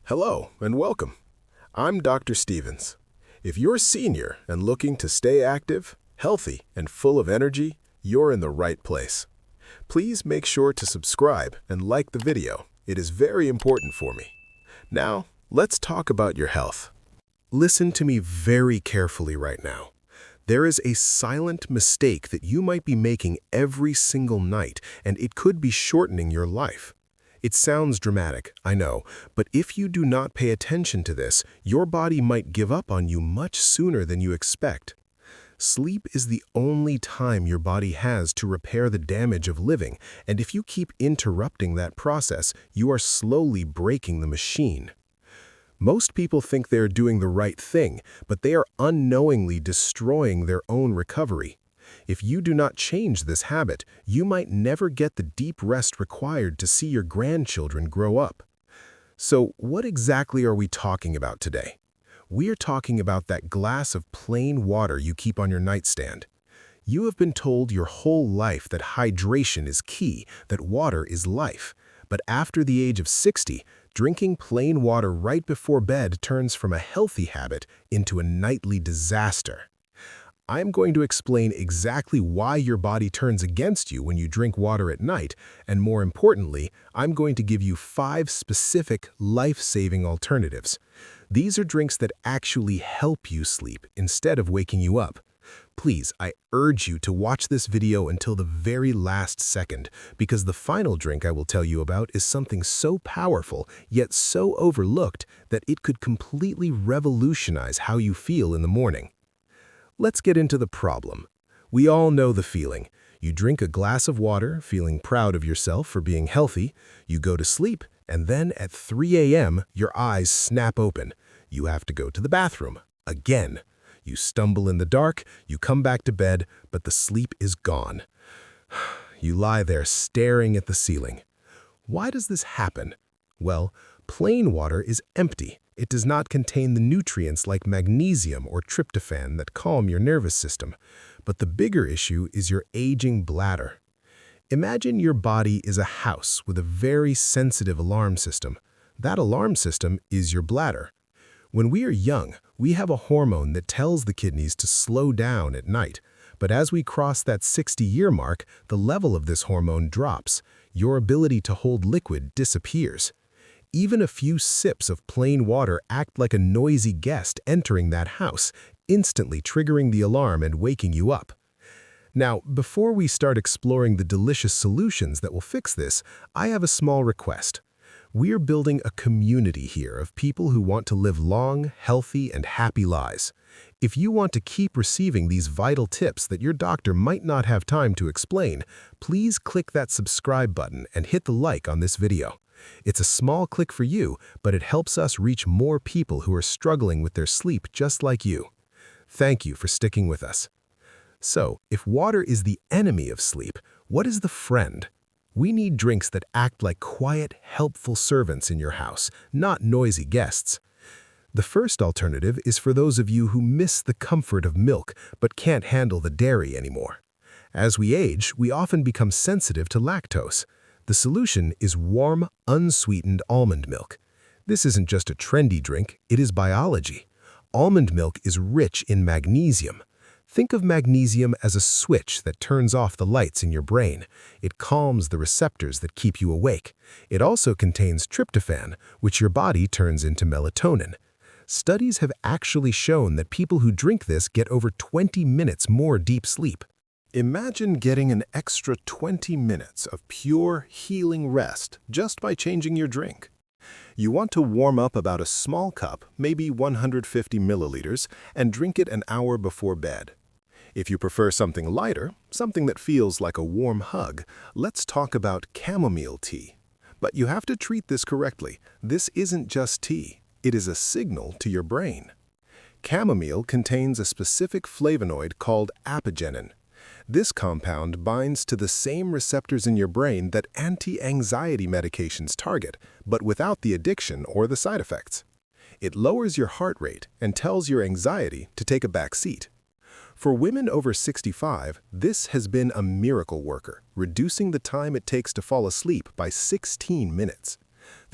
Hello and welcome. I'm Dr. Stevens. If you're a senior and looking to stay active, healthy, and full of energy, you're in the right place. Please make sure to subscribe and like the video. It is very important for me. Now, let's talk about your health. Listen to me very carefully right now. There is a silent mistake that you might be making every single night, and it could be shortening your life. It sounds dramatic, I know, but if you do not pay attention to this, your body might give up on you much sooner than you expect. Sleep is the only time your body has to repair the damage of living, and if you keep interrupting that process, you are slowly breaking the machine. Most people think they're doing the right thing, but they are unknowingly destroying their own recovery. If you do not change this habit, you might never get the deep rest required to see your grandchildren grow up. So, what exactly are we talking about today? We are talking about that glass of plain water you keep on your nightstand. You have been told your whole life that hydration is key, that water is life. But after the age of 60, drinking plain water right before bed turns from a healthy habit into a nightly disaster. I'm going to explain exactly why your body turns against you when you drink water at night, and more importantly, I'm going to give you 5 specific life-saving alternatives. These are drinks that actually help you sleep instead of waking you up. Please, I urge you to watch this video until the very last second, because the final drink I will tell you about is something so powerful, yet so overlooked, that it could completely revolutionize how you feel in the morning. Let's get into the problem. We all know the feeling. You drink a glass of water, feeling proud of yourself for being healthy. You go to sleep, and then at 3 a.m., your eyes snap open. You have to go to the bathroom. Again. You stumble in the dark, you come back to bed, but the sleep is gone. You lie there staring at the ceiling. Why does this happen? Well, plain water is empty. It does not contain the nutrients like magnesium or tryptophan that calm your nervous system. But the bigger issue is your aging bladder. Imagine your body is a house with a very sensitive alarm system. That alarm system is your bladder. When we are young, we have a hormone that tells the kidneys to slow down at night. But as we cross that 60-year mark, the level of this hormone drops. Your ability to hold liquid disappears. Even a few sips of plain water act like a noisy guest entering that house, instantly triggering the alarm and waking you up. Now, before we start exploring the delicious solutions that will fix this, I have a small request. We're building a community here of people who want to live long, healthy, and happy lives. If you want to keep receiving these vital tips that your doctor might not have time to explain, please click that subscribe button and hit the like on this video. It's a small click for you, but it helps us reach more people who are struggling with their sleep just like you. Thank you for sticking with us. So, if water is the enemy of sleep, what is the friend? We need drinks that act like quiet, helpful servants in your house, not noisy guests. The first alternative is for those of you who miss the comfort of milk but can't handle the dairy anymore. As we age, we often become sensitive to lactose. The solution is warm, unsweetened almond milk. This isn't just a trendy drink, it is biology. Almond milk is rich in magnesium. Think of magnesium as a switch that turns off the lights in your brain. It calms the receptors that keep you awake. It also contains tryptophan, which your body turns into melatonin. Studies have actually shown that people who drink this get over 20 minutes more deep sleep. Imagine getting an extra 20 minutes of pure, healing rest just by changing your drink. You want to warm up about a small cup, maybe 150 milliliters, and drink it an hour before bed. If you prefer something lighter, something that feels like a warm hug, let's talk about chamomile tea. But you have to treat this correctly. This isn't just tea. It is a signal to your brain. Chamomile contains a specific flavonoid called apigenin. This compound binds to the same receptors in your brain that anti-anxiety medications target, but without the addiction or the side effects. It lowers your heart rate and tells your anxiety to take a back seat. For women over 65, this has been a miracle worker, reducing the time it takes to fall asleep by 16 minutes.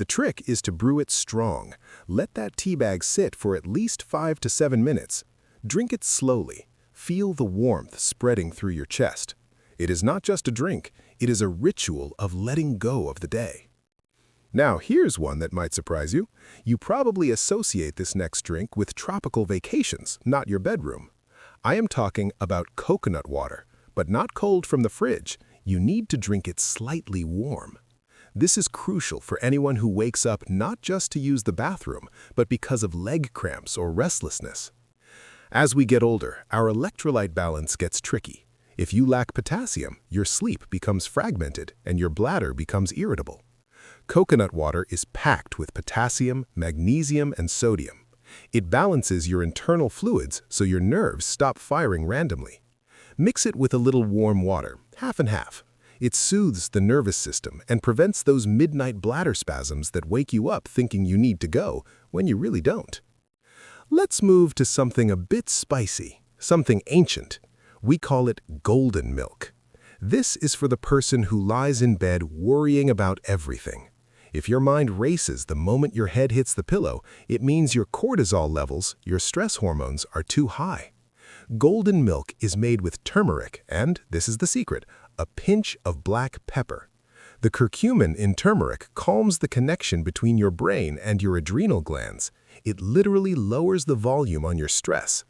The trick is to brew it strong. Let that tea bag sit for at least 5 to 7 minutes. Drink it slowly. Feel the warmth spreading through your chest. It is not just a drink, it is a ritual of letting go of the day. Now, here's one that might surprise you. You probably associate this next drink with tropical vacations, not your bedroom. I am talking about coconut water, but not cold from the fridge. You need to drink it slightly warm. This is crucial for anyone who wakes up not just to use the bathroom, but because of leg cramps or restlessness. As we get older, our electrolyte balance gets tricky. If you lack potassium, your sleep becomes fragmented and your bladder becomes irritable. Coconut water is packed with potassium, magnesium, and sodium. It balances your internal fluids so your nerves stop firing randomly. Mix it with a little warm water, half and half. It soothes the nervous system and prevents those midnight bladder spasms that wake you up thinking you need to go when you really don't. Let's move to something a bit spicy, something ancient. We call it golden milk. This is for the person who lies in bed worrying about everything. If your mind races the moment your head hits the pillow, it means your cortisol levels, your stress hormones, are too high. Golden milk is made with turmeric and, this is the secret, a pinch of black pepper. The curcumin in turmeric calms the connection between your brain and your adrenal glands. It literally lowers the volume on your stress.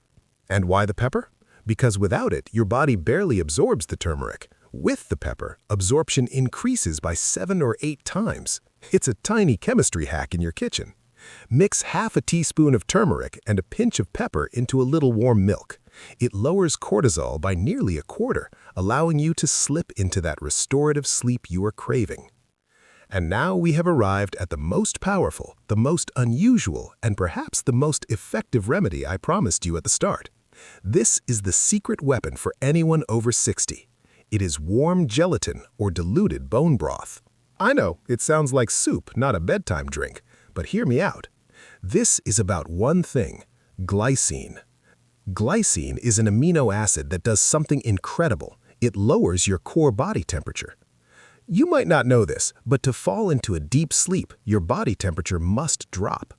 And why the pepper? Because without it, your body barely absorbs the turmeric. With the pepper, absorption increases by 7 or 8 times. It's a tiny chemistry hack in your kitchen. Mix half a teaspoon of turmeric and a pinch of pepper into a little warm milk. It lowers cortisol by nearly a quarter, allowing you to slip into that restorative sleep you are craving. And now we have arrived at the most powerful, the most unusual, and perhaps the most effective remedy I promised you at the start. This is the secret weapon for anyone over 60. It is warm gelatin or diluted bone broth. I know, it sounds like soup, not a bedtime drink, but hear me out. This is about one thing: glycine. Glycine is an amino acid that does something incredible. It lowers your core body temperature. You might not know this, but to fall into a deep sleep, your body temperature must drop.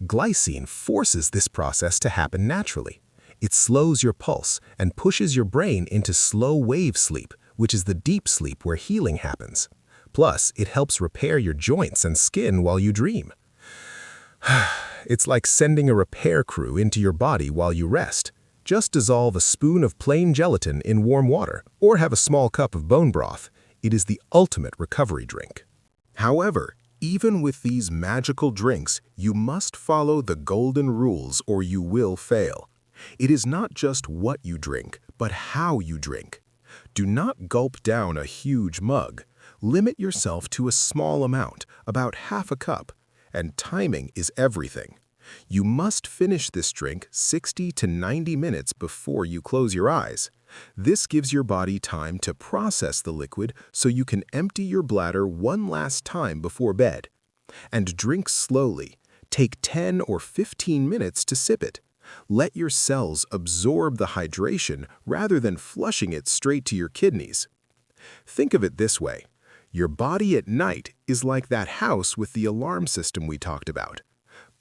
Glycine forces this process to happen naturally. It slows your pulse and pushes your brain into slow-wave sleep, which is the deep sleep where healing happens. Plus, it helps repair your joints and skin while you dream. It's like sending a repair crew into your body while you rest. Just dissolve a spoon of plain gelatin in warm water, or have a small cup of bone broth. It is the ultimate recovery drink. However, even with these magical drinks, you must follow the golden rules or you will fail. It is not just what you drink, but how you drink. Do not gulp down a huge mug. Limit yourself to a small amount, about half a cup, and timing is everything. You must finish this drink 60 to 90 minutes before you close your eyes. This gives your body time to process the liquid so you can empty your bladder one last time before bed. And drink slowly. Take 10 or 15 minutes to sip it. Let your cells absorb the hydration rather than flushing it straight to your kidneys. Think of it this way. Your body at night is like that house with the alarm system we talked about.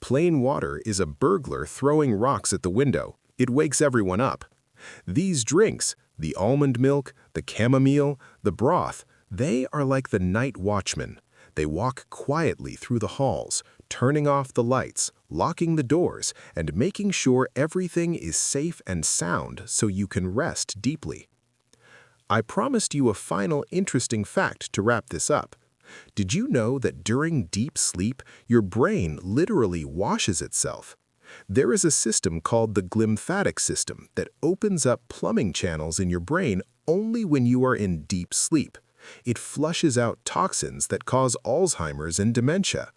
Plain water is a burglar throwing rocks at the window. It wakes everyone up. These drinks, the almond milk, the chamomile, the broth, they are like the night watchmen. They walk quietly through the halls, turning off the lights, locking the doors, and making sure everything is safe and sound so you can rest deeply. I promised you a final interesting fact to wrap this up. Did you know that during deep sleep, your brain literally washes itself? There is a system called the glymphatic system that opens up plumbing channels in your brain only when you are in deep sleep. It flushes out toxins that cause Alzheimer's and dementia.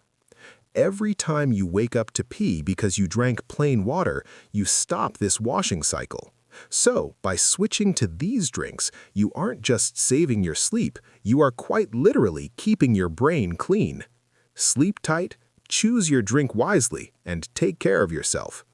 Every time you wake up to pee because you drank plain water, you stop this washing cycle. So, by switching to these drinks, you aren't just saving your sleep, you are quite literally keeping your brain clean. Sleep tight, choose your drink wisely, and take care of yourself.